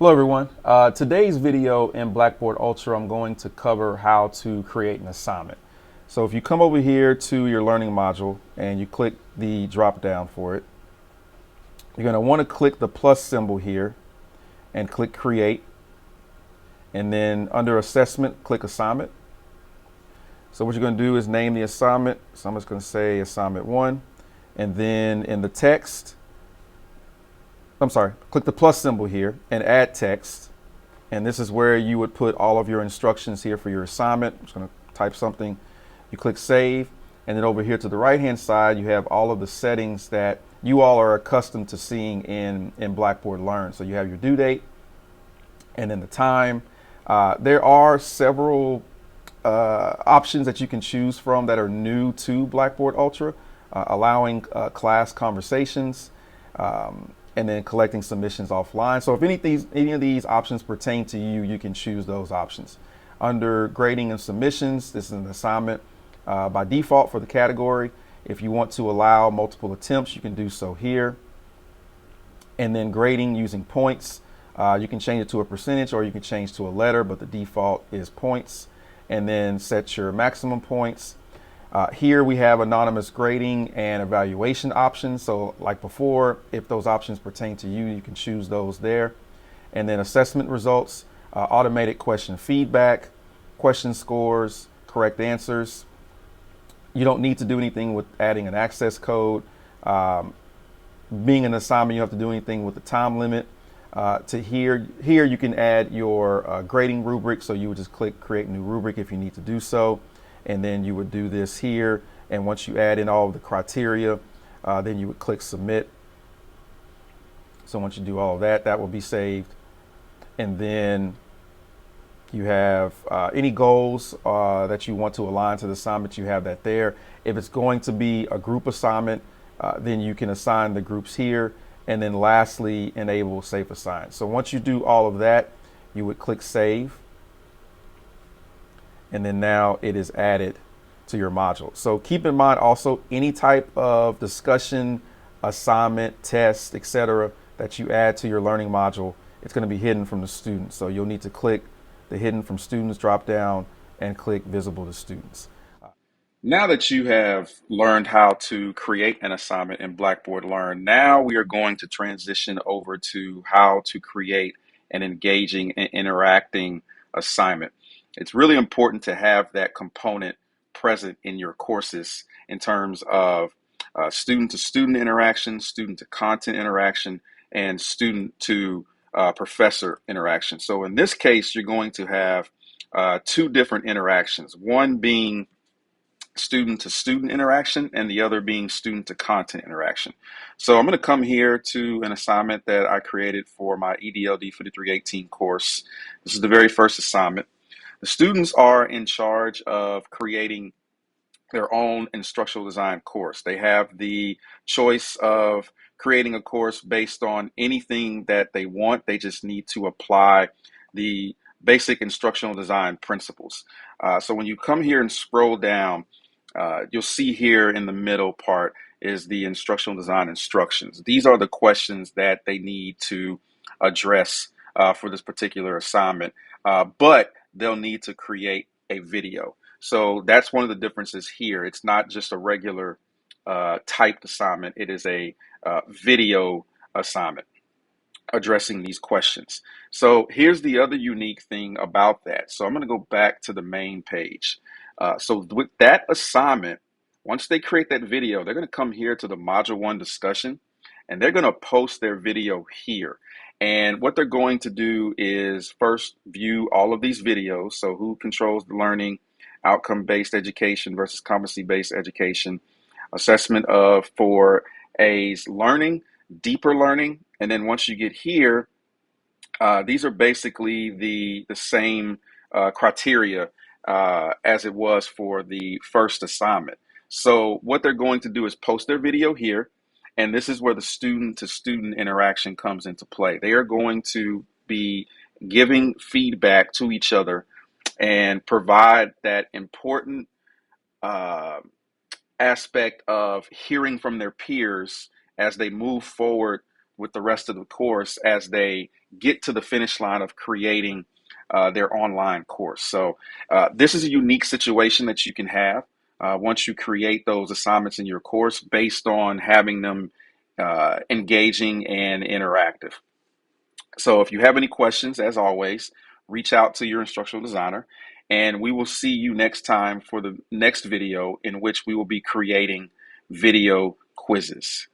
Hello everyone. Today's video in Blackboard Ultra, I'm going to cover how to create an assignment. So if you come over here to your learning module and you click the drop down for it, you're going to want to click the plus symbol here and click create. And then under assessment, click assignment. So what you're going to do is name the assignment. So I'm just going to say assignment 1. And then in the text, click the plus symbol here and add text. And this is where you would put all of your instructions here for your assignment. I'm just going to type something. You click save. And then over here to the right hand side, you have all of the settings that you all are accustomed to seeing in Blackboard Learn. So you have your due date and then the time. There are several options that you can choose from that are new to Blackboard Ultra, allowing class conversations, and then collecting submissions offline. So if any of these options pertain to you, you can choose those options. Under grading and submissions, this is an assignment by default for the category. If you want to allow multiple attempts, you can do so here. And then grading using points, you can change it to a percentage or you can change to a letter, but the default is points. And then set your maximum points. Here we have anonymous grading and evaluation options. So like before, if those options pertain to you, you can choose those there. And then assessment results, automated question feedback, question scores, correct answers. You don't need to do anything with adding an access code. Being an assignment, you have to do anything with the time limit. Here you can add your grading rubric. So you would just click create new rubric if you need to do so. And then you would do this here. And once you add in all of the criteria, then you would click submit. So once you do all of that, that will be saved. And then you have any goals that you want to align to the assignment, you have that there. If it's going to be a group assignment, then you can assign the groups here. And then lastly, enable safe assign. So once you do all of that, you would click save. And then now it is added to your module. So keep in mind also any type of discussion, assignment, test, etc. that you add to your learning module, it's going to be hidden from the students. So you'll need to click the hidden from students drop down and click visible to students. Now that you have learned how to create an assignment in Blackboard Learn, now we are going to transition over to how to create an engaging and interacting assignment. It's really important to have that component present in your courses in terms of student to student interaction, student to content interaction, and student to professor interaction. So in this case, you're going to have two different interactions, one being student to student interaction and the other being student to content interaction. So I'm going to come here to an assignment that I created for my EDLD 5318 course. This is the very first assignment. The students are in charge of creating their own instructional design course. They have the choice of creating a course based on anything that they want. They just need to apply the basic instructional design principles. So when you come here and scroll down, you'll see here in the middle part is the instructional design instructions. These are the questions that they need to address for this particular assignment, but they'll need to create a video. So that's one of the differences here. It's not just a regular typed assignment. It is a video assignment addressing these questions. So here's the other unique thing about that. So I'm going to go back to the main page. So with that assignment, once they create that video, they're going to come here to the Module 1 discussion, and they're going to post their video here. And what they're going to do is first view all of these videos. So who controls the learning, outcome-based education versus competency-based education, assessment of for A's learning, deeper learning. And then once you get here, these are basically the same criteria as it was for the first assignment. So what they're going to do is post their video here, and this is where the student to student interaction comes into play. They are going to be giving feedback to each other and provide that important aspect of hearing from their peers as they move forward with the rest of the course as they get to the finish line of creating their online course. So this is a unique situation that you can have once you create those assignments in your course based on having them engaging and interactive. So if you have any questions, as always, reach out to your instructional designer, and we will see you next time for the next video in which we will be creating video quizzes.